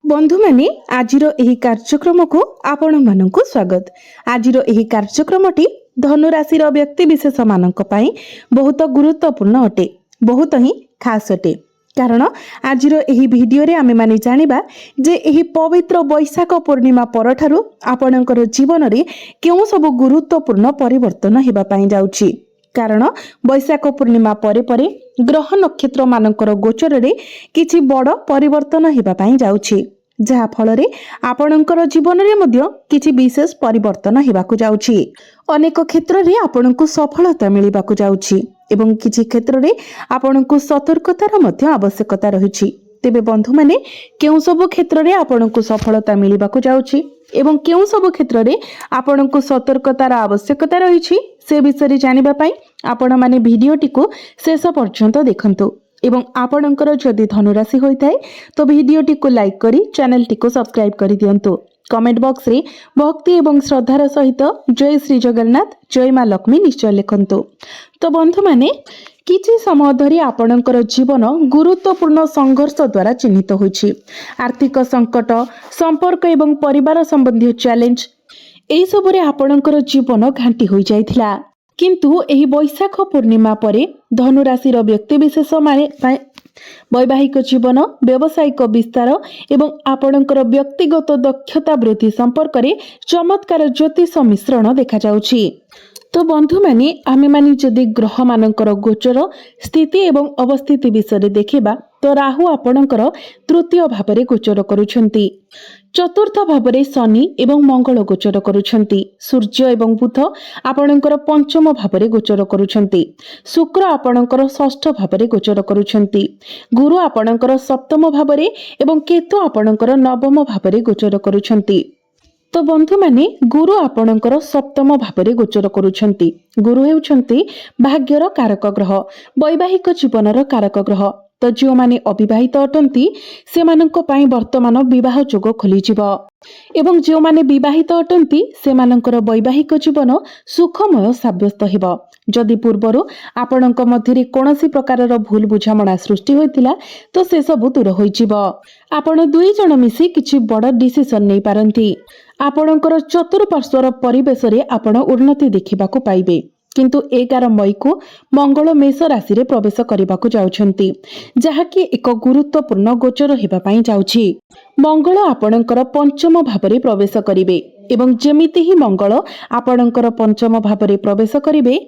बंधु माने आजिर एही कार्यक्रम को आपण मानकु स्वागत। आजिर एही कार्यक्रमटी धनु राशि व्यक्ति विशेष मानक पई बहुत गुरुत्वपूर्ण अटे, बहुत ही खास अटे। कारण आजिर एही वीडियो रे आमे माने जानिबा जे एही पवित्र वैशाख पूर्णिमा परठारु आपणकर जीवन रे केउ सब गुरुत्वपूर्ण परिवर्तन हेबा पई जाउछि। कारण वैशाख पूर्णिमा परे परे ग्रह नक्षत्र मानकर गोचर रे किछि बड़ परिवर्तन हेबा पई जाउछि, जहा फल रे आपणकर जीवन रे मध्य किछि विशेष परिवर्तन हेबाकु जाउछि। अनेक क्षेत्र रे आपणकु सफलता मिलिबाकु जाउछि एवं किछि क्षेत्र रे आपणकु सतर्कतार मध्य आवश्यकता रहिछि। तेबे बंधु माने केउ सब क्षेत्र रे आपणकु सफलता मिलिबाकु जाउछि एवं केउ सब क्षेत्र रे आपणकु सतर्कतार आवश्यकता रहिछि से विषय जानिबा पई आपण माने वीडियोटी को शेष पर्यंत देखंतु। एवं आपणकर जदि धनुराशि होइथाय तो वीडियोटी को लाइक करी चैनल टी को सब्सक्राइब करि दियंतु। कमेंट बॉक्स रे भक्ति एवं श्रद्धार सहित जय श्री जगन्नाथ जय मां लक्ष्मी निश्चय लिखंतु। तो बंधु माने किछि समय धरि आपणकर जीवन गुरुत्वपूर्ण संघर्ष द्वारा चिन्हित होइछि। आर्थिक संकट, संपर्क एवं परिवार संबंधी चैलेंज एई सब रे आपणकर जीवन घांटी होई जाइथिला। किंतु एही वैशाख पूर्णिमा परे धनु राशि व्यक्ति विशेष माने वैवाहिक जीवन, व्यावसायिक विस्तार एवं आपणकर व्यक्तिगत दक्षता वृद्धि संपर्क रे चमत्कार ज्योतिष मिश्रण देखा जाउछि। तो बंधु माने आमे माने जदि ग्रह मानकर गोचर स्थिति एवं अवस्थिति विषय देखिबा तो राहु आपणकर तृतीय भाव गोचर करुछंती, चतुर्थ भाव शनि एवं मंगल गोचर करुछंती, सूर्य एवं बुध आपणकर पंचम भाव गोचर करुछंती, शुक्र आपणकर षष्ठ भाव गोचर करुछंती, गुरु आपणकर सप्तम भाव एवं केतु आपणकर नवम भाव गोचर करुछंती। तो बंधु माने गुरु आपणकर सप्तम भाव गोचर करुछंती। गुरु हेउछंती भाग्यर कारक ग्रह, वैवाहिक जीवनर कारक ग्रह। तो जो माने अविवाहित अटंती से मानक पई वर्तमान विवाह जोग खोली जिवो एवं जो माने विवाहित अटंती से मानकर वैवाहिक जीवन सुखमय साब्यस्त हेबो। जदि पूर्वरु आपणक मध्यरे कोनोसी प्रकारर भूल बुझामणा सृष्टि होइतिला तो से सब दूर होई जिवो। आपण दुई जण मिसी किछि बड़ डिसिजन नै पारंती। आपणकर चतुर्पार्श्वर परिवेश रे आपण उन्नति देखिबाकू पाइबे। किंतु 11 मई को मंगल मेष राशि रे प्रवेश करबाकू जाउछंती, जहाकी एक गुरुत्वपूर्ण गोचर हेबा पई जाउछि। मंगल आपणकर पंचम भाव रे प्रवेश करिवे एवं जेमिति ही मंगल आपणकर पंचम भाव रे प्रवेश करिवे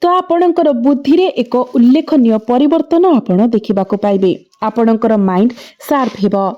तो आपणकर बुद्धि रे एक उल्लेखनीय परिवर्तन आपण देखिबाकू पाइबे। आपणकर माइंड शार्प हेबो।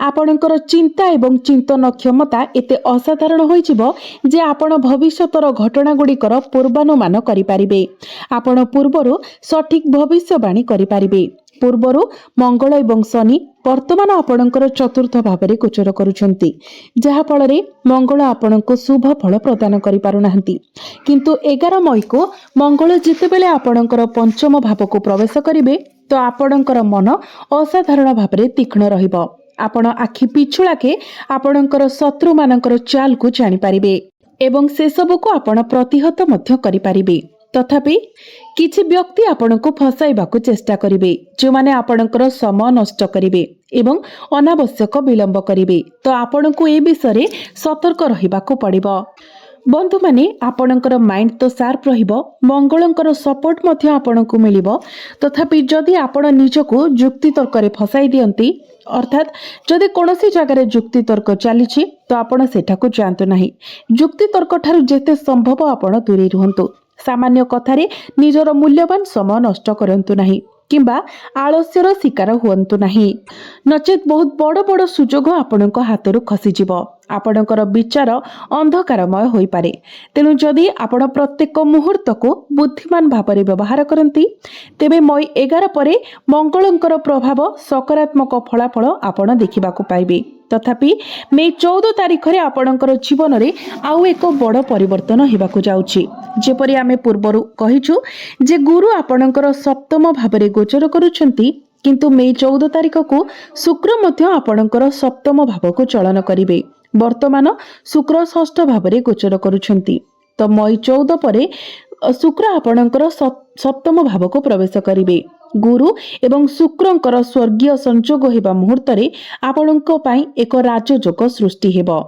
आपणकर चिंता एवं चिंतन क्षमता एते असाधारण होइजिवो जे आपण भविष्यतर घटना गुड़िकर पूर्वानुमान करि पारिबे। आपण पूर्वरु सठिक भविष्यवाणी करि पारिबे। पूर्वरु मंगल एवं शनि वर्तमान आपणकर चतुर्थ भाव गोचर करुछंती, जहा फल रे मंगल आपणको शुभ फल प्रदान करि पारुनाहंती। किंतु 11 मई को मंगल जितेबेले आपणकर पंचम भाव को प्रवेश करिवे तो आपणकर मन असाधारण भाव रे तीक्ष्ण रहिबो। आपण आखि पिछुलाके आपणकर शत्रु मानकर चाल को जानि पारिबे एवं से सब को आपण प्रतिहत मध्य करि पारिबे। तथापि किछि व्यक्ति आपणको फसाइबाकू चेष्टा करिवे, जो माने आपणकर समय नष्ट करिवे एवं अनावश्यक विलंब करिवे। तो आपणको ए विषय सतर्क रहिबाकू पड़िबो। बंधु माने आपणकर माइंड तो शार्प रहिबो, मंगलंकर सपोर्ट मध्य आपणको मिलिबो। तथापि जदि आपण निजको जुक्ति तर्क रे फसाई दियंती, अर्थात जदि कोनोसी जगह जुक्ति तर्क चलीछि तो आपण सेठाकू जानतु नाही। जुक्ति तर्क ठारू जेते संभव आपण दूरे रुहंतु। सामान्य कथारे निजर मूल्यवान समय नष्ट करंतु नाही किंबा आलस्यर शिकार हुअंतु नाही, नचेत बहुत बड़ बड़ सुजोग आपणक हाथरू खसी जिवो। आपणकर विचार अंधकारमय होई पारे। तेणु जदि आपण प्रत्येक मुहूर्त को बुद्धिमान भाବରେ व्यवहार करंती तेबे मई 11 परे मंगलंकर प्रभाव सकारात्मक फलाफल आपण देखिबाकू पाइबे। तथापि मे 14 तारिख रे आपणकर जीवन रे आउ एक बड़ परिवर्तन हेबाकू जाउछि। जेपरि आमे पूर्वरु कहिछु जे गुरु आपणकर सप्तम भाବରେ गोचर करूछंती, किंतु मे 14 तारिख को शुक्र मध्य आपणकर सप्तम भाव को चलन करिवे। वर्तमान शुक्र षष्ठ भाव गोचर करुछंती। तो मई 14 परे शुक्र आपणकर सप्तम भाव को प्रवेश करिवे। गुरु एवं शुक्रंकर स्वर्गीय संजोग हेबा मुहूर्त रे आपणक पई एक राजयोग सृष्टि हेबो।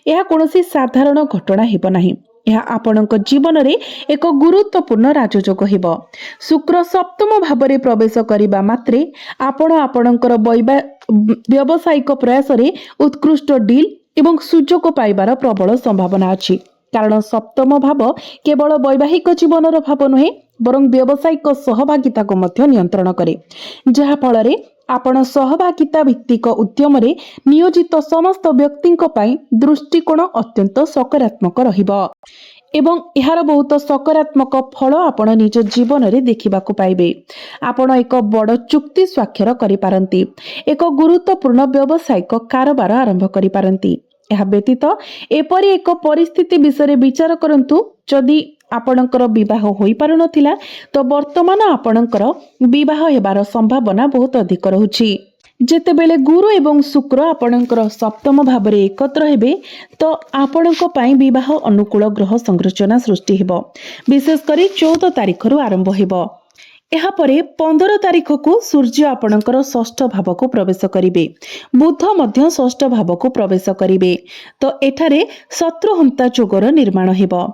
यह कोनोसी साधारण घटना हेबो नाही। यह आपणक जीवन रे एक गुरुत्वपूर्ण राजयोग हेबो। शुक्र सप्तम भाव प्रवेश करिबा मात्रे आपण आपणकर व्यावसायिक प्रयास रे उत्कृष्ट डील एवं सुजोग पाइबार प्रबल संभावना अछि। कारण सप्तम भाव केवल वैवाहिक जीवनर भाव नुहे बरं व्यावसायिक सहभागिता को मध्य नियंत्रण करे, जहा फल रे आपण सहभागिता भित्तिक उद्यम रे नियोजित समस्त व्यक्तिंक पई दृष्टिकोण अत्यंत सकारात्मक रहिबो एवं यार बहुत सकारात्मक फल आपण निज जीवन रे देखिबाकू पाइबे। आपण एक बड़ चुक्ति स्वाक्षर करि पारंती, एक गुरुत्वपूर्ण व्यावसायिक कारोबार आरंभ करि पारंती। यह व्यतीत एपरि एक परिस्थिति विषय विचार करंतु, जदि आपणकर विवाह होई पारु नथिला तो वर्तमान आपणकर विवाह हेबार संभावना बहुत अधिक रहुछि। जेतेबेले गुरु एवं शुक्र आपणकर सप्तम भाव रे एकत्र हेबे तो आपणक पई विवाह अनुकूल ग्रह संरचना सृष्टि हेबो। विशेष करी 14 तारिख रु आरंभ हेबो। एहा परे 15 तारिख को सूर्य आपणकर षष्ठ भाव को प्रवेश करिवे, बुध मध्य षष्ठ भाव को प्रवेश करिवे। तो एठारे शत्रुहंता जोगर निर्माण हेबो,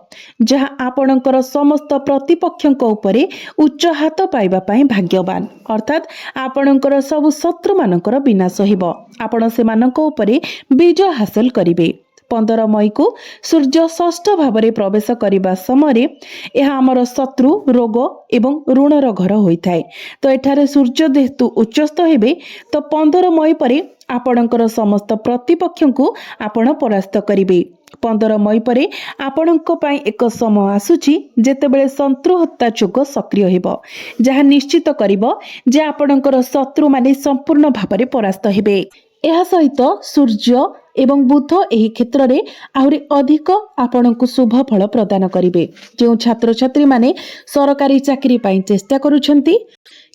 जहा आपणकर समस्त प्रतिपक्षक उपरे उच्च हाथ पाइबा पई भाग्यवान, अर्थात आपणकर सब शत्रु मानकर विनाश हेबो। आपण सेमानक उपरे विजय हासिल करिवे। 15 मई को सूर्य षष्ठ भाव प्रवेश करने समय यह आमर शत्रु रोग एवं ऋणर घर होता है। तो एठारे सूर्य जेहेतु उच्चस्थ हेबे तो 15 मई पर आपणकर समस्त प्रतिपक्ष को आपण परास्त करिवे। 15 मई पर आपणक पई एक समय आसुची जेतेबेले शत्रु हत्या जोग सक्रिय हेबो, जहा निश्चित करिवो जे आपणकर शत्रु माने संपूर्ण भाव परास्त हेबे। यह सहित सूर्य एवं बुध एही क्षेत्र में आहुरी अधिक आपनकु शुभ फल प्रदान करिवे। जो छात्र छात्री माने सरकारी चाकरी पाई चेष्टा करुछंती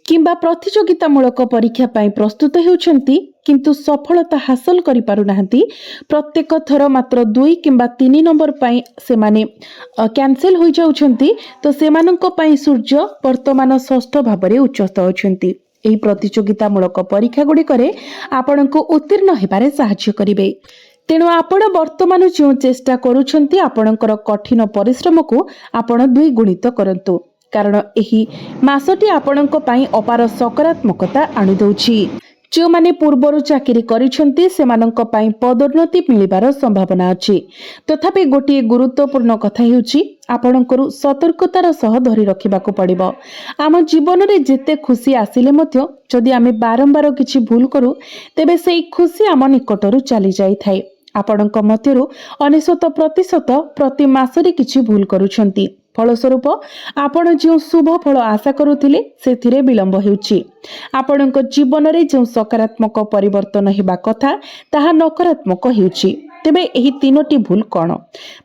किंबा प्रतियोगितामूलक परीक्षा पाई प्रस्तुत हेउछंती किंतु सफलता हासिल करि पारु नाहंती, प्रत्येक थर मात्र 2 किंबा 3 नंबर पाई से माने कैंसिल होई जाउछंती, तो सेमानंक पाई सूर्य वर्तमान षष्ठ भाव रे उच्चस्थ होछंती। एही प्रतियोगितामूलक परीक्षा गुड़िकरे आपणको उत्तीर्ण हेबारे साहाय्य करिवे। तेणु आपण वर्तमान जो चेष्टा करुछंती आपणकर कठिन परिश्रम को आपण 2 गुणित करंतु, कारण एही मासटी आपणको पई अपार सकारात्मकता आनि दउछि। जो माने पूर्वरु चाकरी करिछंती सेमानंक पई पदोन्नति मिलिबार संभावना अछि। तथापि गोटे गुरुत्वपूर्ण कथा हेउछि आपणकरु सतर्कतार सह धरि रखिबाकू पड़िबो। आम जीवन रे जेते खुशी आसिले मध्य जदि आमे बारंबार किछि भूल करू तेबे सेई खुशी आम निकटरू चली जाई थाए। आपणक मध्यरु 99% प्रति मासरे किछि भूल करूछंती, फलस्वरूप आपण जो शुभ फल आशा करुथिले सेथिरे विलंब हेउछि। आपणक जीवन रे जो सकारात्मक परिवर्तन हेबा कथा ताहा नकारात्मक हेउछि। तेबे एही तीनोटी भूल कोन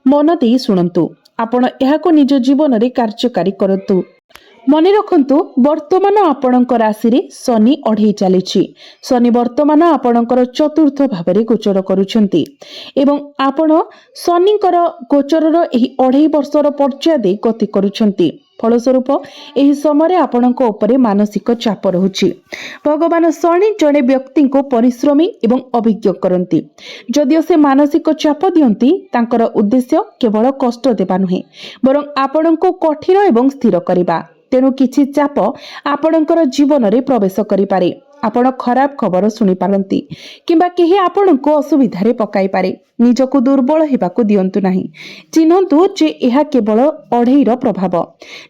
मन देई सुनंतु, आपण एहाको निज जीवन रे कार्यकारी करंतु। मने रखंतु वर्तमान आपणक राशि रे शनि अढ़ई चलीछि। शनि वर्तमान आपणकर चतुर्थ भाव रे गोचर करूछंती एवं आपण शनिकर गोचरर एही अढ़ई वर्षर पर्याय दे गति करूछंती। फलस्वरूप एही समय आपणक उपरे मानसिक चाप रहुछि। भगवान शनि जड़े व्यक्ति को परिश्रमी एवं अभिज्ञ करंती। जदियो से मानसिक चाप दियंती तांकर उद्देश्य केवल कष्ट देबा नुहे बरं आपणको कठिन एवं स्थिर करिबा। तेणु किछि चाप आपणकर जीवन रे प्रवेश करि पारे। आपण खराब खबर सुनि पारंती किंबा केही आपणको असुविधा रे पकाई पारे। निजको दुर्बल हेबाकू दियंतु नाही। चिन्हंतु जे एहा केवल अढ़ईर प्रभाव।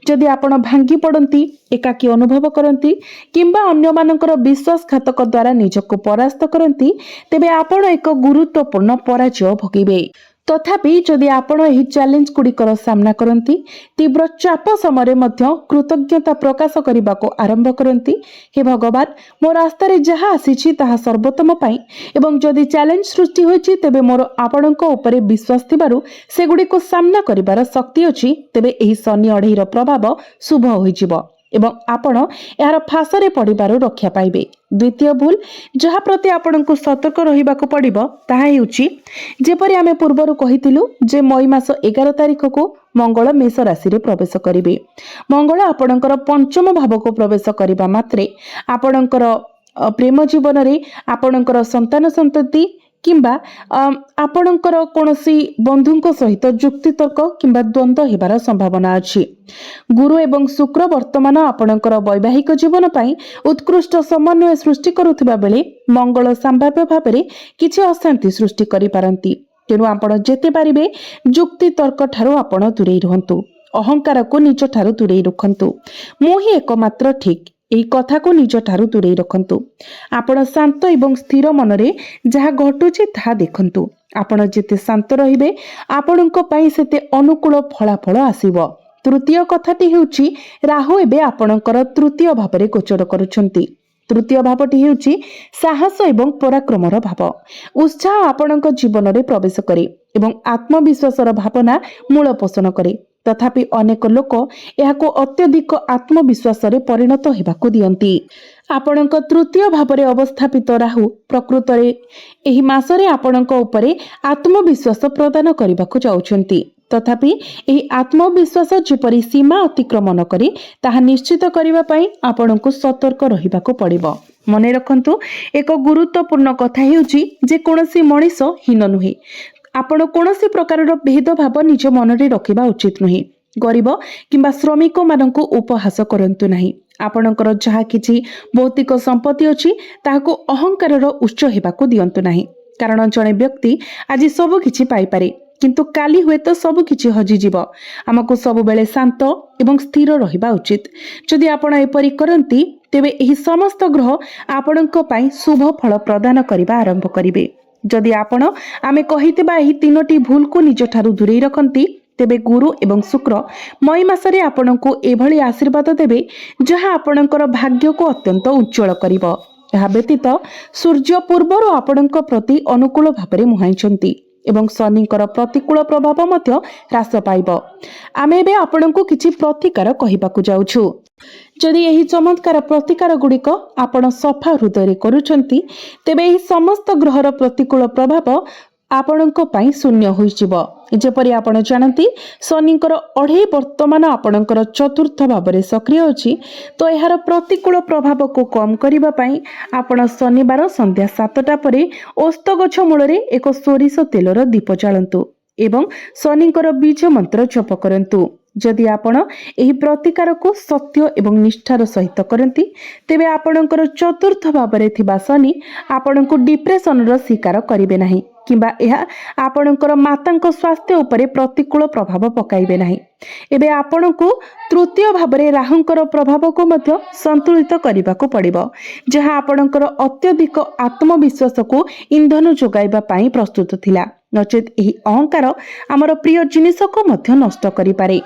जदि आपण भांगी पड़ंती, एकाकी अनुभव करंती किंबा अन्य मानकर विश्वासघातक द्वारा निजको परास्त करंती तेबे आपण एक गुरुत्वपूर्ण पराजय भोगिबे। तथापि जदि आपण एही चैलेंज गुड़िकर सामना करंती, तीव्र चाप समय मध्य कृतज्ञता प्रकाश करने को आरंभ करंती, हे भगवान मो रास्ता रे जहा आसीछि ताहा सर्वोत्तम पाई एवं जदि चैलेंज सृष्टि होइछि तेबे मोर आपणक उपरे विश्वास थिबारु सेगुडी को सामना करिबार शक्ति अछि, तेबे एही शनि अढ़ईर प्रभाव शुभ होइजिवो। ଏବଂ ଆପଣ ଏହାର ଫାଶରେ ପଡ଼ିବାରୁ ରକ୍ଷା ପାଇବେ। ଦ୍ୱିତୀୟ ଭୁଲ ଯାହା ପ୍ରତି ଆପଣଙ୍କୁ ସତର୍କ ରହିବାକୁ ପଡ଼ିବ ତାହା ହେଉଛି, ଯେପରି ଆମେ ପୂର୍ବରୁ କହିଥିଲୁ ଯେ ମଇ ମାସ 11 ତାରିଖକୁ ମଙ୍ଗଳ ମେଷ ରାଶିରେ ପ୍ରବେଶ କରିବେ। ମଙ୍ଗଳ ଆପଣଙ୍କର ପଞ୍ଚମ ଭାବକୁ ପ୍ରବେଶ କରିବା ମାତ୍ରେ ଆପଣଙ୍କର ପ୍ରେମ ଜୀବନରେ ଆପଣଙ୍କର ସନ୍ତାନ ସନ୍ତତି କିମ୍ବା ଆପଣଙ୍କର କୌଣସି ବନ୍ଧୁଙ୍କ ସହିତ ଯୁକ୍ତିତର୍କ କିମ୍ବା ଦ୍ୱନ୍ଦ୍ୱ ହେବାର ସମ୍ଭାବନା ଅଛି। ଗୁରୁ ଏବଂ ଶୁକ୍ର ବର୍ତ୍ତମାନ ଆପଣଙ୍କର ବୈବାହିକ ଜୀବନ ପାଇଁ ଉତ୍କୃଷ୍ଟ ସମନ୍ୱୟ ସୃଷ୍ଟି କରୁଥିବା ବେଳେ ମଙ୍ଗଳ ସମ୍ଭାବ୍ୟ ଭାବରେ କିଛି ଅଶାନ୍ତି ସୃଷ୍ଟି କରିପାରନ୍ତି। ତେଣୁ ଆପଣ ଯେତେ ପାରିବେ ଯୁକ୍ତିତର୍କ ଠାରୁ ଆପଣ ଦୂରେଇ ରୁହନ୍ତୁ। ଅହଙ୍କାରକୁ ନିଜ ଠାରୁ ଦୂରେଇ ରଖନ୍ତୁ। ମୁଁ ହିଁ ଏକମାତ୍ର ଠିକ୍, ଏହି କଥାକୁ ନିଜ ଠାରୁ ଦୂରେଇ ରଖନ୍ତୁ। ଆପଣ ଶାନ୍ତ ଏବଂ ସ୍ଥିର ମନରେ ଯାହା ଘଟୁଛି ତାହା ଦେଖନ୍ତୁ। ଆପଣ ଯେତେ ଶାନ୍ତ ରହିବେ ଆପଣଙ୍କ ପାଇଁ ସେତେ ଅନୁକୂଳ ଫଳାଫଳ ଆସିବ। ତୃତୀୟ କଥାଟି ହେଉଛି, ରାହୁ ଏବେ ଆପଣଙ୍କର ତୃତୀୟ ଭାବରେ ଗୋଚର କରୁଛନ୍ତି। ତୃତୀୟ ଭାବଟି ହେଉଛି ସାହସ ଏବଂ ପରାକ୍ରମର ଭାବ। ଉତ୍ସାହ ଆପଣଙ୍କ ଜୀବନରେ ପ୍ରବେଶ କରେ ଏବଂ ଆତ୍ମବିଶ୍ୱାସର ଭାବନା ମୂଳ ପୋଷଣ କରେ। ତଥାପି ଅନେକ ଲୋକ ଏହାକୁ ଅତ୍ୟଧିକ ଆତ୍ମବିଶ୍ୱାସରେ ପରିଣତ ହେବାକୁ ଦିଅନ୍ତି। ଆପଣଙ୍କ ତୃତୀୟ ଭାବରେ ଅବସ୍ଥାପିତ ରାହୁ ପ୍ରକୃତରେ ଏହି ମାସରେ ଆପଣଙ୍କ ଉପରେ ଆତ୍ମବିଶ୍ୱାସ ପ୍ରଦାନ କରିବାକୁ ଯାଉଛନ୍ତି। ତଥାପି ଏହି ଆତ୍ମବିଶ୍ୱାସ ଯେପରି ସୀମା ଅତିକ୍ରମ ନ କରେ ତାହା ନିଶ୍ଚିତ କରିବା ପାଇଁ ଆପଣଙ୍କୁ ସତର୍କ ରହିବାକୁ ପଡ଼ିବ। ମନେ ରଖନ୍ତୁ, ଏକ ଗୁରୁତ୍ୱପୂର୍ଣ୍ଣ କଥା ହେଉଛି ଯେ କୌଣସି ମଣିଷ ହୀନ ନୁହେଁ। ଆପଣ କୌଣସି ପ୍ରକାରର ଭେଦଭାବ ନିଜ ମନରେ ରଖିବା ଉଚିତ ନୁହେଁ। ଗରିବ କିମ୍ବା ଶ୍ରମିକମାନଙ୍କୁ ଉପହାସ କରନ୍ତୁ ନାହିଁ। ଆପଣଙ୍କର ଯାହା କିଛି ଭୌତିକ ସମ୍ପତ୍ତି ଅଛି ତାହାକୁ ଅହଙ୍କାରର ଉତ୍ସ ହେବାକୁ ଦିଅନ୍ତୁ ନାହିଁ। କାରଣ ଜଣେ ବ୍ୟକ୍ତି ଆଜି ସବୁ କିଛି ପାଇପାରେ କିନ୍ତୁ କାଲି ହୁଏତ ସବୁ କିଛି ହଜିଯିବ। ଆମକୁ ସବୁବେଳେ ଶାନ୍ତ ଏବଂ ସ୍ଥିର ରହିବା ଉଚିତ। ଯଦି ଆପଣ ଏପରି କରନ୍ତି ତେବେ ଏହି ସମସ୍ତ ଗ୍ରହ ଆପଣଙ୍କ ପାଇଁ ଶୁଭ ଫଳ ପ୍ରଦାନ କରିବା ଆରମ୍ଭ କରିବେ। ଯଦି ଆପଣ ଆମେ କହିଥିବା ଏହି 3ଟି ଭୁଲକୁ ନିଜଠାରୁ ଦୂରେଇ ରଖନ୍ତି ତେବେ ଗୁରୁ ଏବଂ ଶୁକ୍ର ମଇ ମାସରେ ଆପଣଙ୍କୁ ଏଭଳି ଆଶୀର୍ବାଦ ଦେବେ ଯାହା ଆପଣଙ୍କର ଭାଗ୍ୟକୁ ଅତ୍ୟନ୍ତ ଉଜ୍ଜଳ କରିବ। ଏହା ବ୍ୟତୀତ ସୂର୍ଯ୍ୟ ପୂର୍ବରୁ ଆପଣଙ୍କ ପ୍ରତି ଅନୁକୂଳ ଭାବରେ ମୁହାଁଇଛନ୍ତି ଏବଂ ଶନିଙ୍କର ପ୍ରତିକୂଳ ପ୍ରଭାବ ମଧ୍ୟ ହ୍ରାସ ପାଇବ। ଆମେ ଏବେ ଆପଣଙ୍କୁ କିଛି ପ୍ରତିକାର କହିବାକୁ ଯାଉଛୁ। ଯଦି ଏହି ଚମତ୍କାର ପ୍ରତିକାର ଗୁଡ଼ିକ ଆପଣ ସଫା ହୃଦୟରେ କରୁଛନ୍ତି ତେବେ ଏହି ସମସ୍ତ ଗ୍ରହର ପ୍ରତିକୂଳ ପ୍ରଭାବ ଆପଣଙ୍କ ପାଇଁ ଶୂନ୍ୟ ହୋଇଯିବ। ଯେପରି ଆପଣ ଜାଣନ୍ତି, ଶନିଙ୍କର 2.5 ବର୍ତ୍ତମାନ ଆପଣଙ୍କର ଚତୁର୍ଥ ଭାବରେ ସକ୍ରିୟ ଅଛି, ତ ଏହାର ପ୍ରତିକୂଳ ପ୍ରଭାବକୁ କମ୍ କରିବା ପାଇଁ ଆପଣ ଶନିବାର ସନ୍ଧ୍ୟା 7ଟା ପରେ ଓସ୍ତ ଗଛ ମୂଳରେ ଏକ ସୋରିଷ ତେଲର ଦୀପ ଜାଳନ୍ତୁ ଏବଂ ଶନିଙ୍କର ବୀଜ ମନ୍ତ୍ର ଜପ କରନ୍ତୁ। ଯଦି ଆପଣ ଏହି ପ୍ରତିକାରକୁ ସତ୍ୟ ଏବଂ ନିଷ୍ଠାର ସହିତ କରନ୍ତି ତେବେ ଆପଣଙ୍କର ଚତୁର୍ଥ ଭାବରେ ଥିବା ଶନି ଆପଣଙ୍କୁ ଡିପ୍ରେସନର ଶିକାର କରିବେ ନାହିଁ କିମ୍ବା ଏହା ଆପଣଙ୍କର ମାତାଙ୍କ ସ୍ୱାସ୍ଥ୍ୟ ଉପରେ ପ୍ରତିକୂଳ ପ୍ରଭାବ ପକାଇବେ ନାହିଁ। ଏବେ ଆପଣଙ୍କୁ ତୃତୀୟ ଭାବରେ ରାହୁଙ୍କର ପ୍ରଭାବକୁ ମଧ୍ୟ ସନ୍ତୁଳିତ କରିବାକୁ ପଡ଼ିବ, ଯାହା ଆପଣଙ୍କର ଅତ୍ୟଧିକ ଆତ୍ମବିଶ୍ୱାସକୁ ଇନ୍ଧନ ଯୋଗାଇବା ପାଇଁ ପ୍ରସ୍ତୁତ ଥିଲା। ନଚେତ୍ ଏହି ଅହଙ୍କାର ଆମର ପ୍ରିୟ ଜିନିଷକୁ ମଧ୍ୟ ନଷ୍ଟ କରିପାରେ।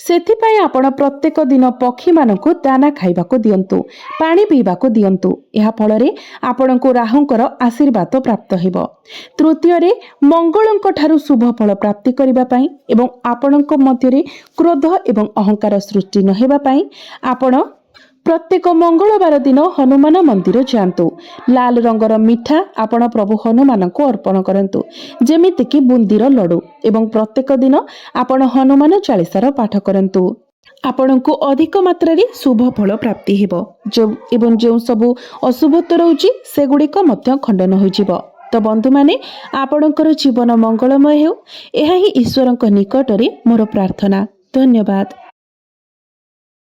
ସେଥିପାଇଁ ଆପଣ ପ୍ରତ୍ୟେକ ଦିନ ପକ୍ଷୀମାନଙ୍କୁ ଦାନା ଖାଇବାକୁ ଦିଅନ୍ତୁ, ପାଣି ପିଇବାକୁ ଦିଅନ୍ତୁ। ଏହା ଫଳରେ ଆପଣଙ୍କୁ ରାହୁଙ୍କର ଆଶୀର୍ବାଦ ପ୍ରାପ୍ତ ହେବ। ତୃତୀୟରେ, ମଙ୍ଗଳଙ୍କ ଠାରୁ ଶୁଭ ଫଳ ପ୍ରାପ୍ତି କରିବା ପାଇଁ ଏବଂ ଆପଣଙ୍କ ମଧ୍ୟରେ କ୍ରୋଧ ଏବଂ ଅହଙ୍କାର ସୃଷ୍ଟି ନ ହେବା ପାଇଁ ଆପଣ ପ୍ରତ୍ୟେକ ମଙ୍ଗଳବାର ଦିନ ହନୁମାନ ମନ୍ଦିର ଯାଆନ୍ତୁ। ଲାଲ ରଙ୍ଗର ମିଠା ଆପଣ ପ୍ରଭୁ ହନୁମାନଙ୍କୁ ଅର୍ପଣ କରନ୍ତୁ, ଯେମିତିକି ବୁନ୍ଦିର ଲଡୁ, ଏବଂ ପ୍ରତ୍ୟେକ ଦିନ ଆପଣ ହନୁମାନ ଚାଳିଶାର ପାଠ କରନ୍ତୁ। ଆପଣଙ୍କୁ ଅଧିକ ମାତ୍ରାରେ ଶୁଭ ଫଳ ପ୍ରାପ୍ତି ହେବ ଏବଂ ଯେଉଁ ସବୁ ଅଶୁଭତ୍ୱ ରହୁଛି ସେଗୁଡ଼ିକ ମଧ୍ୟ ଖଣ୍ଡନ ହୋଇଯିବ। ତ ବନ୍ଧୁମାନେ, ଆପଣଙ୍କର ଜୀବନ ମଙ୍ଗଳମୟ ହେଉ, ଏହା ହିଁ ଈଶ୍ୱରଙ୍କ ନିକଟରେ ମୋର ପ୍ରାର୍ଥନା। ଧନ୍ୟବାଦ।